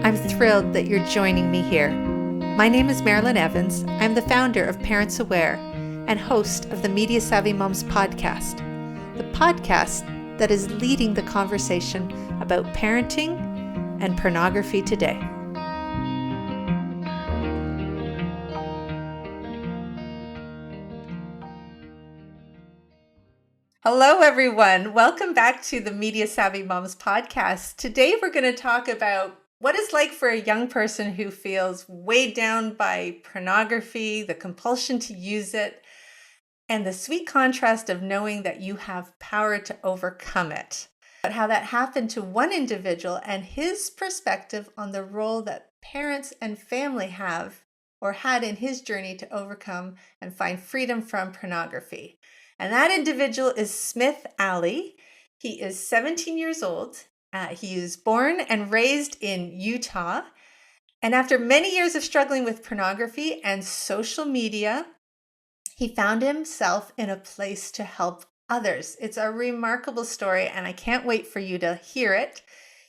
I'm thrilled that you're joining me here. My name is Marilyn Evans. I'm the founder of Parents Aware and host of the Media Savvy Moms podcast, the podcast that is leading the conversation about parenting and pornography today. Hello, everyone. Welcome back to the Media Savvy Moms podcast. Today, we're going to talk about what it's like for a young person who feels weighed down by pornography, the compulsion to use it, and the sweet contrast of knowing that you have power to overcome it. But how that happened to one individual and his perspective on the role that parents and family have or had in his journey to overcome and find freedom from pornography. And that individual is Smith Ali. He is 17 years old. He is born and raised in Utah. And after many years of struggling with pornography and social media, he found himself in a place to help others. It's a remarkable story, and I can't wait for you to hear it.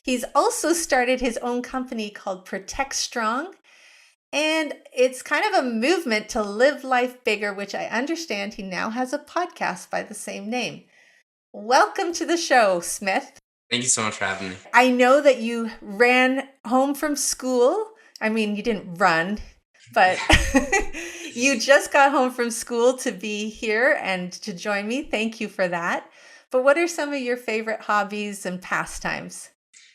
He's also started his own company called Protect Strong, and it's kind of a movement to live life bigger, which I understand he now has a podcast by the same name. Welcome to the show, Smith. Thank you so much for having me. I know that you ran home from school. I mean, you didn't run, but you just got home from school to be here and to join me. Thank you for that. But what are some of your favorite hobbies and pastimes?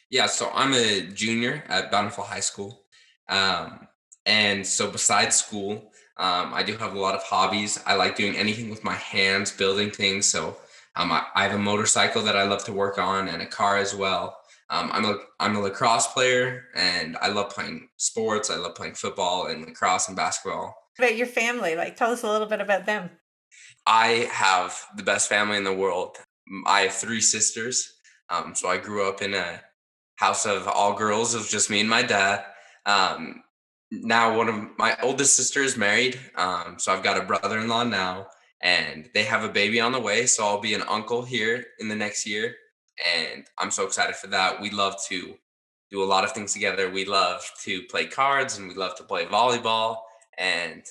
Yeah, so I'm a junior at Bountiful High School. And so besides school, I do have a lot of hobbies. I like doing anything with my hands, building things. So I have a motorcycle that I love to work on and a car as well. I'm a lacrosse player and I love playing sports. I love playing football and lacrosse and basketball. What about your family? Tell us a little bit about them. I have the best family in the world. I have 3 sisters. So I grew up in a house of all girls. It was just me and my dad. Now one of my oldest sisters is married. So I've got a brother-in-law now, and they have a baby on the way. So I'll be an uncle here in the next year. And I'm so excited for that. We love to do a lot of things together. We love to play cards and we love to play volleyball and,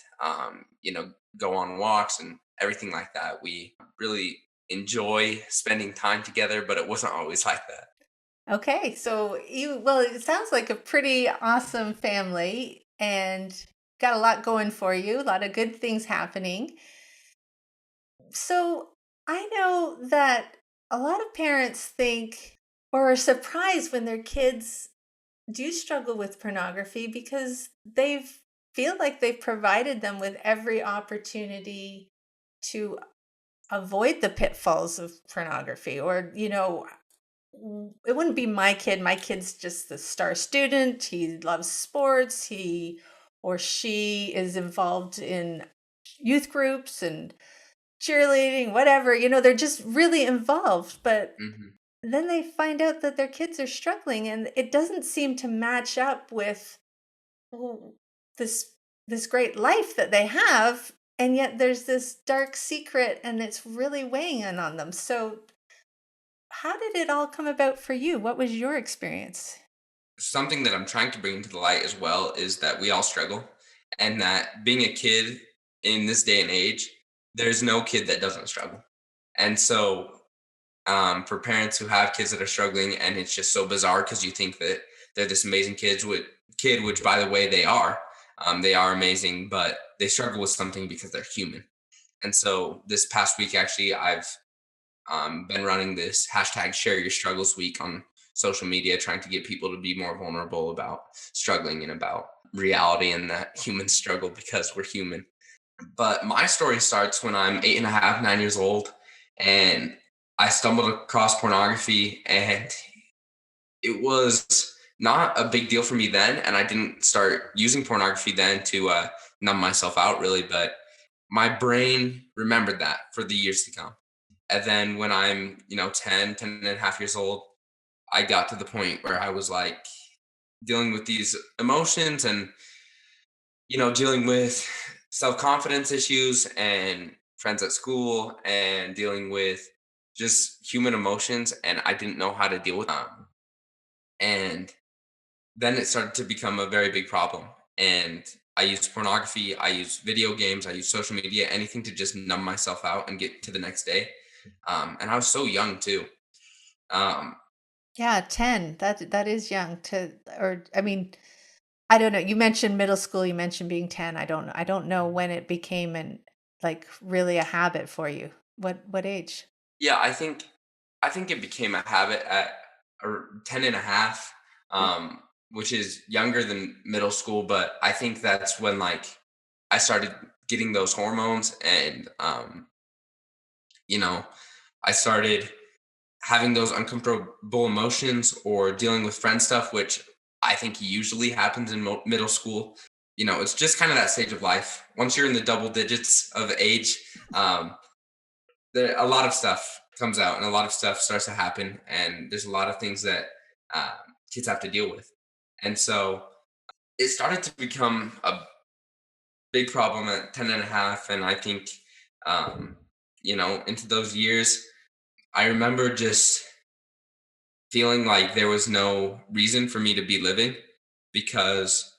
go on walks and everything like that. We really enjoy spending time together, but it wasn't always like that. Okay, so it sounds like a pretty awesome family and got a lot going for you, a lot of good things happening. So I know that a lot of parents think or are surprised when their kids do struggle with pornography because they feel like they've provided them with every opportunity to avoid the pitfalls of pornography. Or, it wouldn't be my kid. My kid's just the star student. He loves sports. He or she is involved in youth groups and cheerleading, whatever. They're just really involved. But hmm then they find out that their kids are struggling, and it doesn't seem to match up with well, this great life that they have, and yet there's this dark secret, and it's really weighing in on them. So how did it all come about for you? What was your experience? Something that I'm trying to bring into the light as well is that we all struggle, and that being a kid in this day and age, there's no kid that doesn't struggle. And so, for parents who have kids that are struggling, and it's just so bizarre because you think that they're this amazing kid, which by the way they are amazing, but they struggle with something because they're human. And so this past week, actually, I've been running this hashtag Share Your Struggles week on social media, trying to get people to be more vulnerable about struggling and about reality and that humans struggle because we're human. But my story starts when I'm 8.5, 9 years old, and I stumbled across pornography, and it was not a big deal for me then. And I didn't start using pornography then to numb myself out, really. But my brain remembered that for the years to come. And then when I'm, 10 and a half years old, I got to the point where I was like dealing with these emotions and, dealing with self-confidence issues and friends at school and dealing with just human emotions. And I didn't know how to deal with them. And then it started to become a very big problem. And I used pornography, I used video games, I used social media, anything to just numb myself out and get to the next day. And I was so young too. Um, Yeah, 10. That is young to, or I mean, I don't know. You mentioned middle school, you mentioned being 10. I don't know when it became like really a habit for you. What age? yeah, I think it became a habit at 10 and a half, which is younger than middle school, but I think that's when like I started getting those hormones and you know, I started having those uncomfortable emotions or dealing with friend stuff, which I think usually happens in middle school. It's just kind of that stage of life. Once you're in the double digits of age, um, a lot of stuff comes out and a lot of stuff starts to happen. And there's a lot of things that uh, kids have to deal with. And so it started to become a big problem at 10 and a half. And I think, um, into those years, I remember just feeling like there was no reason for me to be living because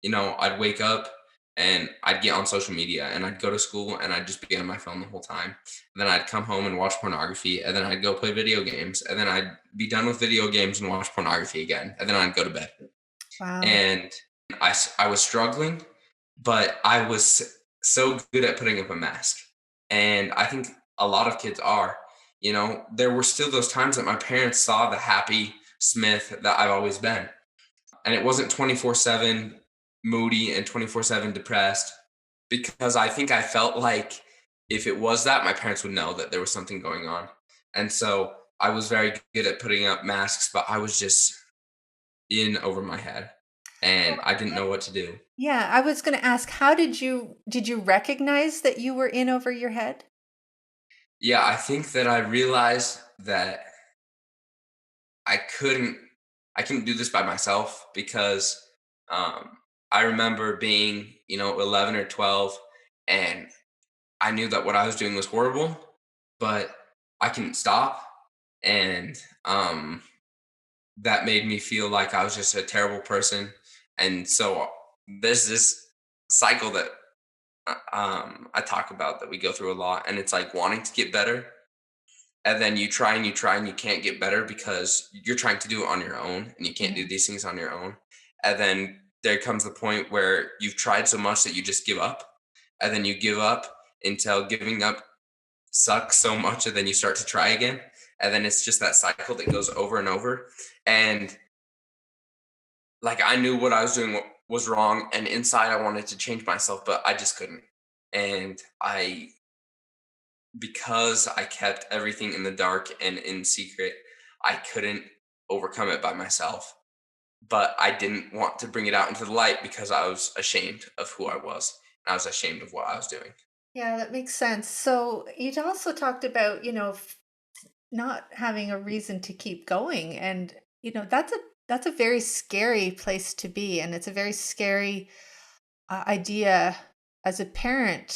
I'd wake up and I'd get on social media and I'd go to school and I'd just be on my phone the whole time. And then I'd come home and watch pornography and then I'd go play video games and then I'd be done with video games and watch pornography again and then I'd go to bed. Wow. And I was struggling, but I was so good at putting up a mask. And I think a lot of kids are. There were still those times that my parents saw the happy Smith that I've always been. And it wasn't 24/7 moody and 24/7 depressed because I think I felt like if it was that, my parents would know that there was something going on. And so I was very good at putting up masks, but I was just in over my head and I didn't know what to do. Yeah, I was going to ask, how did you recognize that you were in over your head? Yeah, I think that I realized that I couldn't I couldn't do this by myself because um I remember being, 11 or 12 and I knew that what I was doing was horrible, but I couldn't stop and that made me feel like I was just a terrible person. And so there's this cycle that I talk about that we go through a lot and it's like wanting to get better and then you try and you try and you can't get better because you're trying to do it on your own and you can't do Mhm. these things on your own. And then there comes the point where you've tried so much that you just give up. And then you give up until giving up sucks so much and then you start to try again. And then it's just that cycle that goes over and over. And like I knew what I was doing was wrong and inside I wanted to change myself, but I just couldn't. And I because I kept everything in the dark and in secret, I couldn't overcome it by myself. But I didn't want to bring it out into the light because I was ashamed of who I was. And I was ashamed of what I was doing. Yeah, that makes sense. So you also talked about, not having a reason to keep going, and that's a very scary place to be, and it's a very scary idea as a parent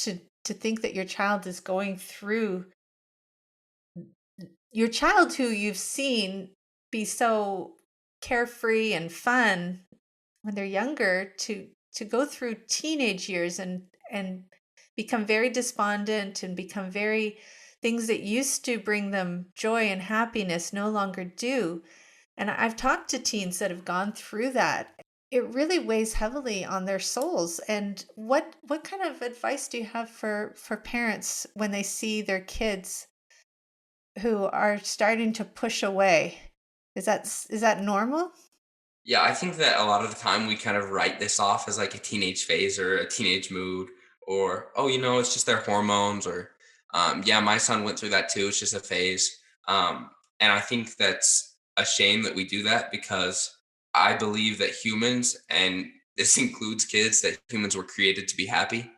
to think that your child is going through, your child who you've seen be so carefree and fun when they're younger, to go through teenage years and become very despondent and become very, things that used to bring them joy and happiness no longer do. And I've talked to teens that have gone through that. It really weighs heavily on their souls. And what kind of advice do you have for parents when they see their kids who are starting to push away? Is that normal? Yeah, I think that a lot of the time we kind of write this off as like a teenage phase or a teenage mood, or, oh, it's just their hormones, or, yeah, my son went through that too. It's just a phase. And I think that's a shame that we do that because I believe that humans, and this includes kids, that humans were created to be happy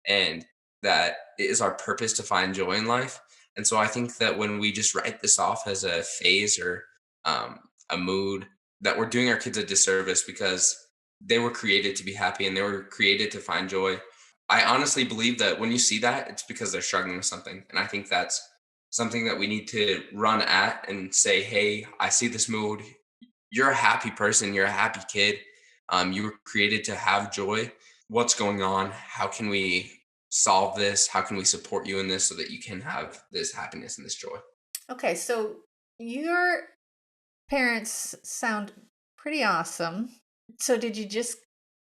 and that it is our purpose to find joy in life. And so I think that when we just write this off as a phase or a mood, that we're doing our kids a disservice because they were created to be happy and they were created to find joy. I honestly believe that when you see that, it's because they're struggling with something. And I think that's something that we need to run at and say, hey, I see this mood. you're a happy person, you're a happy kid. You were created to have joy. What's going on? How can we solve this? How can we support you in this so that you can have this happiness and this joy? Okay, so your parents sound pretty awesome. So did you just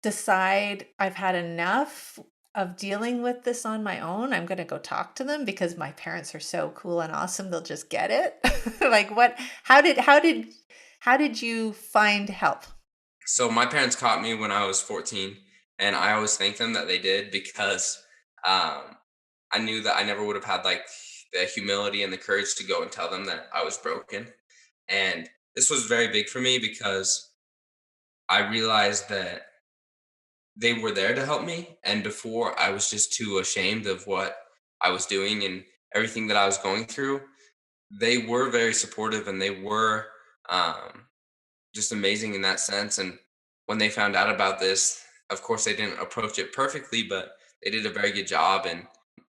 decide I've had enough of dealing with this on my own? I'm going to go talk to them because my parents are so cool and awesome. They'll just get it. Like what how did you find help? So my parents caught me when I was 14, and I always thank them that they did because um, I knew that I never would have had like the humility and the courage to go and tell them that I was broken. And this was very big for me because I realized that they were there to help me. And before, I was just too ashamed of what I was doing and everything that I was going through. They were very supportive and they were um, just amazing in that sense. And when they found out about this, of course, they didn't approach it perfectly, but they did a very good job in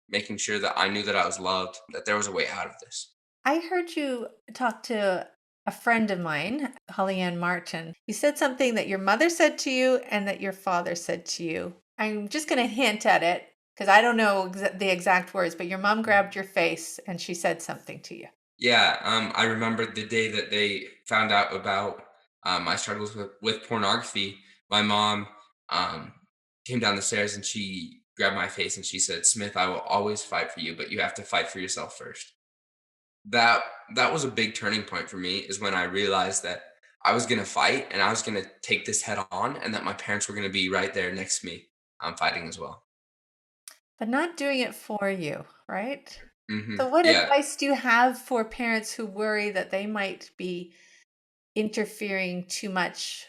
making sure that I knew that I was loved, that there was a way out of this. I heard you talk to a friend of mine, Holly Ann Martin. You said something that your mother said to you and that your father said to you. I'm just going to hint at it because I don't know the exact words, but your mom grabbed your face and she said something to you. Yeah, I remember the day that they found out about my struggles with pornography. My mom um, came down the stairs and she grabbed my face and she said, "Smith, I will always fight for you, but you have to fight for yourself first." That that was a big turning point for me. Is when I realized that I was gonna fight and I was gonna take this head on, and that my parents were gonna be right there next to me, fighting as well. But not doing it for you, right? Hmm. So, what Yeah. advice do you have for parents who worry that they might be interfering too much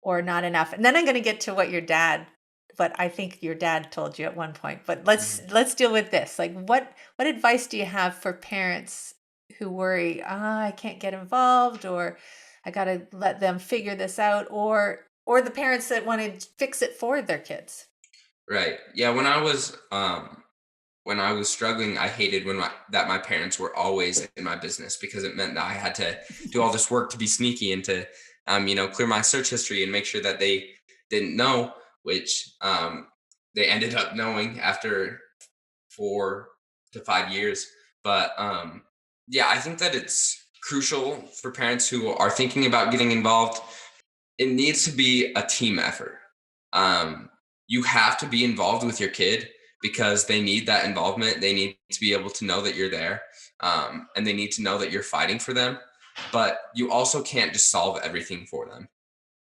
or not enough? And then I'm going to get to what I think your dad told you at one point. But Mhm. let's deal with this. Like what advice do you have for parents who worry, I can't get involved, or I got to let them figure this out, or the parents that want to fix it for their kids? Right. Yeah. When I was struggling, I hated that my parents were always in my business because it meant that I had to do all this work to be sneaky and to, clear my search history and make sure that they didn't know, which they ended up knowing after 4 to 5 years. But yeah, I think that it's crucial for parents who are thinking about getting involved. It needs to be a team effort. Um, you have to be involved with your kid because they need that involvement. They need to be able to know that you're there, and they need to know that you're fighting for them. But you also can't just solve everything for them.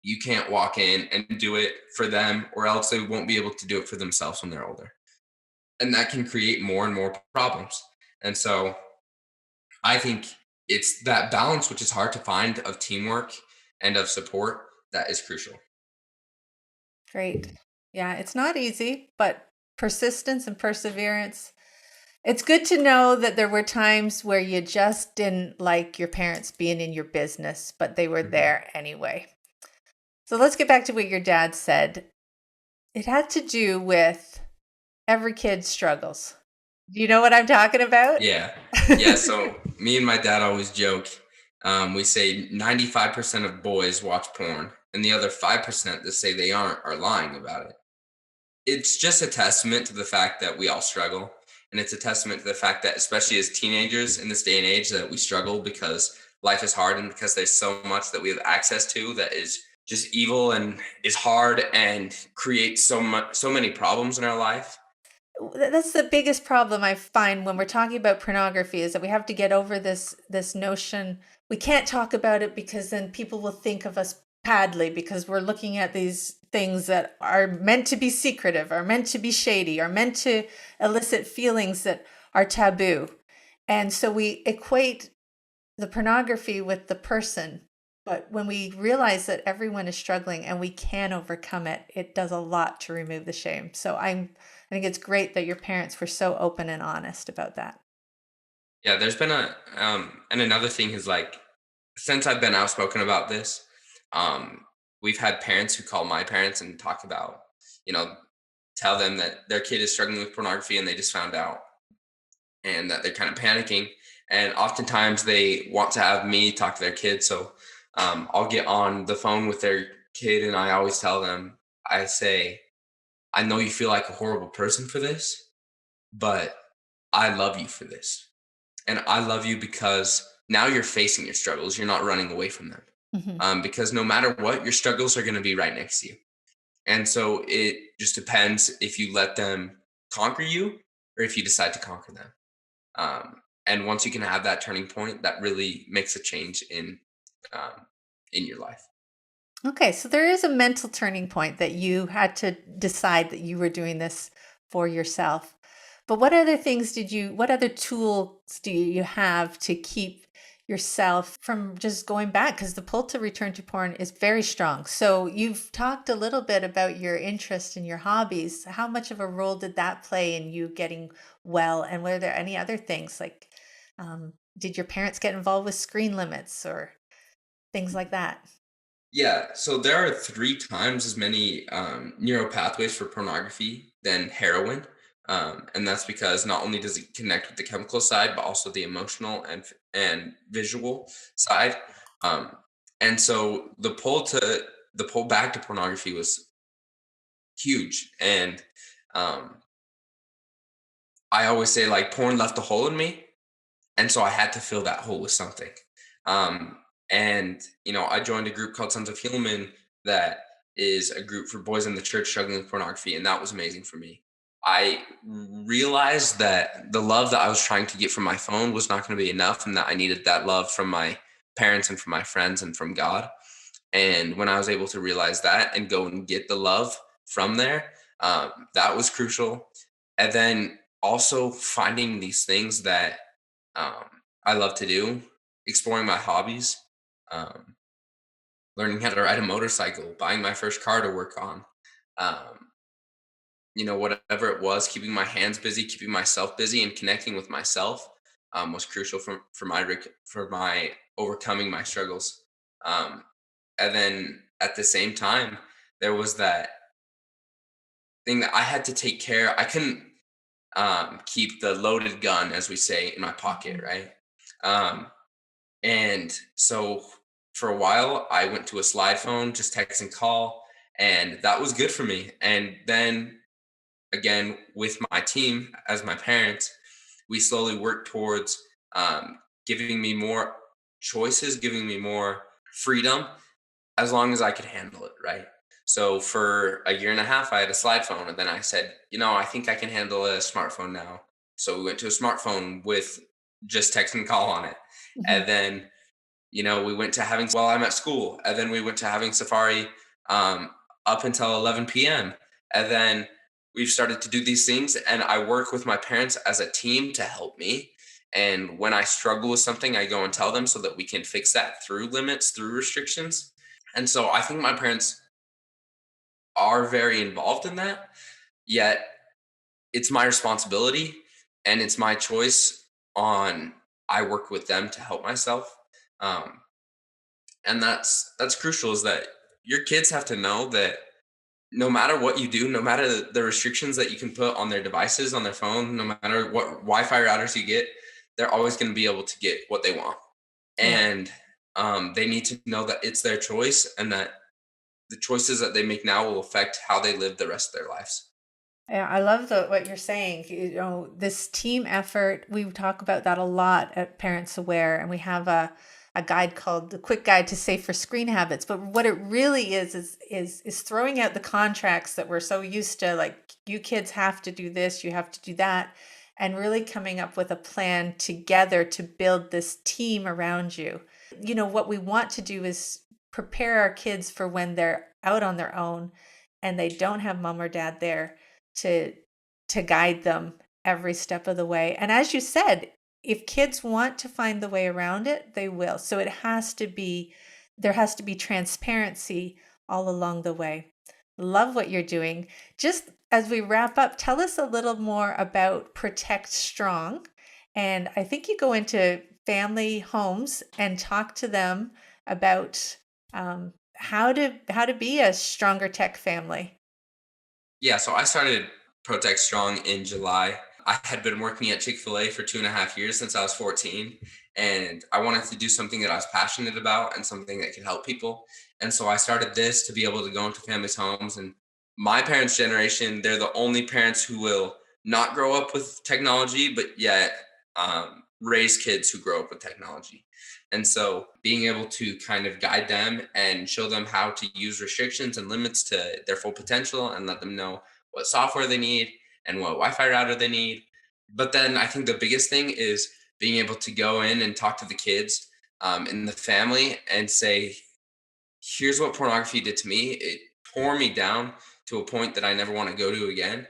You can't walk in and do it for them, or else they won't be able to do it for themselves when they're older. And that can create more and more problems. And so I think it's that balance, which is hard to find, of teamwork and of support, that is crucial. Great. Yeah, it's not easy, but persistence and perseverance. It's good to know that there were times where you just didn't like your parents being in your business, but they were Mhm. there anyway. So let's get back to what your dad said. It had to do with every kid struggles. Do you know what I'm talking about? Yeah. Yeah. So me and my dad always joke. We say 95% of boys watch porn, and the other 5% that say they aren't are lying about it. It's just a testament to the fact that we all struggle. And it's a testament to the fact that, especially as teenagers in this day and age, that we struggle because life is hard and because there's so much that we have access to that is just evil and is hard and creates so many problems in our life. That's the biggest problem I find when we're talking about pornography is that we have to get over this notion. We can't talk about it because then people will think of us badly because we're looking at these things that are meant to be secretive, are meant to be shady, are meant to elicit feelings that are taboo. And so we equate the pornography with the person. But when we realize that everyone is struggling and we can overcome it, it does a lot to remove the shame. So I think it's great that your parents were so open and honest about that. Yeah, there's been and another thing is like, since I've been outspoken about this, um, we've had parents who call my parents and talk about, you know, tell them that their kid is struggling with pornography and they just found out and that they're kind of panicking. And oftentimes they want to have me talk to their kids. So I'll get on the phone with their kid, and I always tell them, I say, I know you feel like a horrible person for this, but I love you for this. And I love you because now you're facing your struggles. You're not running away from them. Mhm. Because no matter what, your struggles are going to be right next to you. And so it just depends if you let them conquer you or if you decide to conquer them. And once you can have that turning point, that really makes a change um, in your life. Okay, so there is a mental turning point that you had to decide that you were doing this for yourself. But what other tools do you have to keep yourself from just going back? Because the pull to return to porn is very strong. So you've talked a little bit about your interest in your hobbies. How much of a role did that play in you getting well? And were there any other things like, did your parents get involved with screen limits or things like that? Yeah, so there are 3 times as many neural pathways for pornography than heroin. And that's because not only does it connect with the chemical side, but also the emotional and visual side. Um, and so the pull back to pornography was huge. And um, I always say like porn left a hole in me, and so I had to fill that hole with something. Um, and I joined a group called Sons of Helaman that is a group for boys in the church struggling with pornography, and that was amazing for me. I realized that the love that I was trying to get from my phone was not going to be enough, and that I needed that love from my parents and from my friends and from God. And when I was able to realize that and go and get the love from there, that was crucial. And then also finding these things that um, I love to do, exploring my hobbies, um, learning how to ride a motorcycle, buying my first car to work on. Um, whatever it was, keeping my hands busy, keeping myself busy, and connecting with myself was crucial for my overcoming my struggles. Um, and then at the same time, there was that thing that I had to take care. I couldn't keep the loaded gun, as we say, in my pocket, Mhm. right? Um, And so for a while, I went to a slide phone, just text and call, and that was good for me. And then again, with my team as my parents, we slowly worked towards giving me more choices, giving me more freedom as long as I could handle it, right? So for a year and a half, I had a slide phone, and then I said, I think I can handle a smartphone now. So we went to a smartphone with just text and call on it. Mhm. And then we went to having while I'm at school, and then we went to having Safari um, up until 11 p.m. And then we've started to do these things, and I work with my parents as a team to help me. And when I struggle with something, I go and tell them so that we can fix that through limits, through restrictions. And so I think my parents are very involved in that, yet it's my responsibility and it's my choice on I work with them to help myself. Um, and that's crucial is that your kids have to know that no matter what you do, no matter the restrictions that you can put on their devices on their phone, no matter what wi-fi routers you get, they're always going to be able to get what they want. Yeah. And they need to know that it's their choice and that the choices that they make now will affect how they live the rest of their lives. Yeah, I love what you're saying. This team effort, we talk about that a lot at Parents Aware, and we have a guide called the Quick Guide to Safer Screen Habits. But what it really is throwing out the contracts that we're so used to, like you kids have to do this, you have to do that, and really coming up with a plan together to build this team around you. What we want to do is prepare our kids for when they're out on their own and they don't have mom or dad there to guide them every step of the way. And as you said, if kids want to find the way around it, they will. So there has to be transparency all along the way. Love what you're doing. Just as we wrap up, tell us a little more about Protect Strong. And I think you go into family homes and talk to them about how to be a stronger tech family. Yeah, so I started Protect Strong in July. I had been working at Chick-fil-A for 2.5 years since I was 14, and I wanted to do something that I was passionate about and something that could help people. And so I started this to be able to go into families' homes. And my parents' generation, they're the only parents who will not grow up with technology, but yet raise kids who grow up with technology. And so being able to kind of guide them and show them how to use restrictions and limits to their full potential and let them know what software they need and what Wi-Fi router they need. But then I think the biggest thing is being able to go in and talk to the kids in the family and say, here's what pornography did to me. It tore me down to a point that I never want to go to again.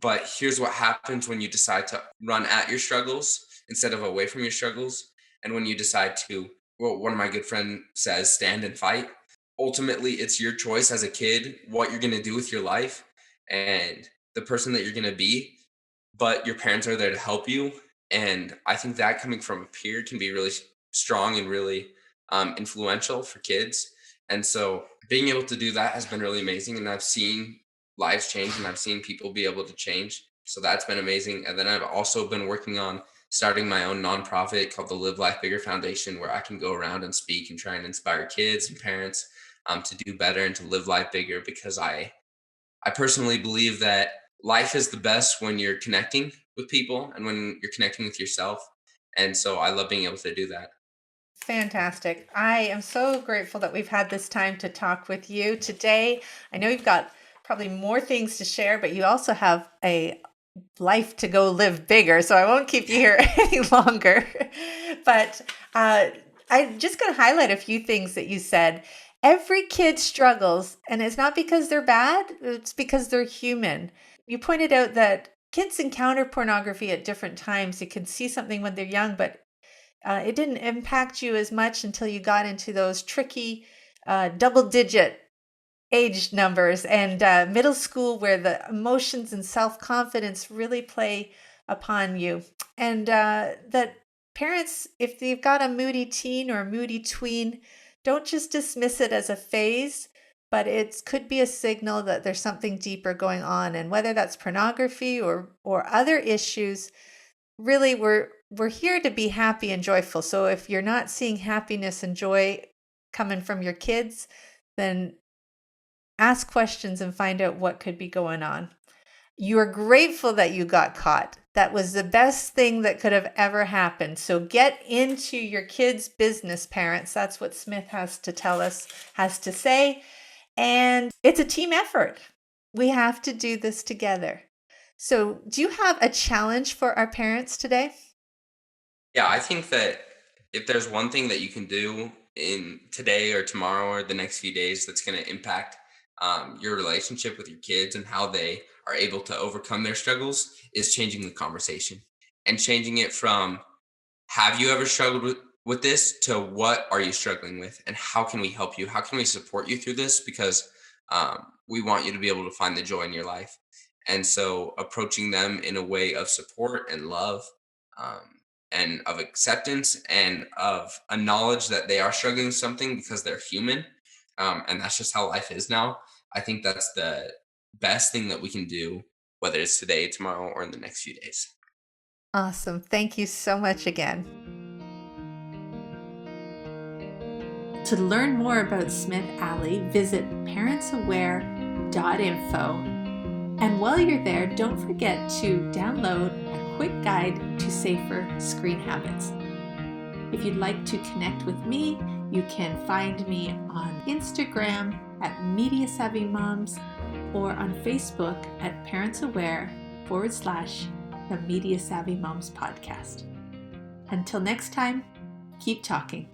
But here's what happens when you decide to run at your struggles instead of away from your struggles. And when you decide to, well, one of my good friends says, stand and fight. Ultimately, it's your choice as a kid what you're going to do with your life and the person that you're going to be, but your parents are there to help you. And I think that coming from a peer can be really strong and really influential for kids. And so being able to do that has been really amazing. And I've seen lives change and I've seen people be able to change. So that's been amazing. And then I've also been working on starting my own nonprofit called the Live Life Bigger Foundation, where I can go around and speak and try and inspire kids and parents to do better and to live life bigger, because I personally believe that life is the best when you're connecting with people and when you're connecting with yourself. And so I love being able to do that. Fantastic. I am so grateful that we've had this time to talk with you today. I know you've got probably more things to share, but you also have a life to go live bigger. So I won't keep you here any longer. But I'm just going to highlight a few things that you said. Every kid struggles, and it's not because they're bad, it's because they're human. You pointed out that kids encounter pornography at different times. You can see something when they're young, but it didn't impact you as much until you got into those tricky double digit age numbers and middle school, where the emotions and self-confidence really play upon you. And that parents, if they've got a moody teen or a moody tween, don't just dismiss it as a phase, but it could be a signal that there's something deeper going on. And whether that's pornography or other issues, really we're here to be happy and joyful. So if you're not seeing happiness and joy coming from your kids, then ask questions and find out what could be going on. You're grateful that you got caught. That was the best thing that could have ever happened. So get into your kids' business, parents. That's what Smith has to tell us, has to say. And it's a team effort. We have to do this together. So do you have a challenge for our parents today? Yeah, I think that if there's one thing that you can do in today or tomorrow or the next few days that's going to impact your relationship with your kids and how they are able to overcome their struggles, is changing the conversation and changing it from, have you ever struggled with this, to what are you struggling with and how can we help you? How can we support you through this? Because we want you to be able to find the joy in your life. And so approaching them in a way of support and love, um, and of acceptance and of a knowledge that they are struggling with something because they're human. And that's just how life is now. I think that's the best thing that we can do, whether it's today, tomorrow, or in the next few days. Awesome. Thank you so much again. To learn more about Smith Alley, visit parentsaware.info. And while you're there, don't forget to download a quick guide to safer screen habits. If you'd like to connect with me, you can find me on Instagram at Media Savvy Moms or on Facebook at parentsaware.com/the Media Savvy Moms podcast. Until next time, keep talking.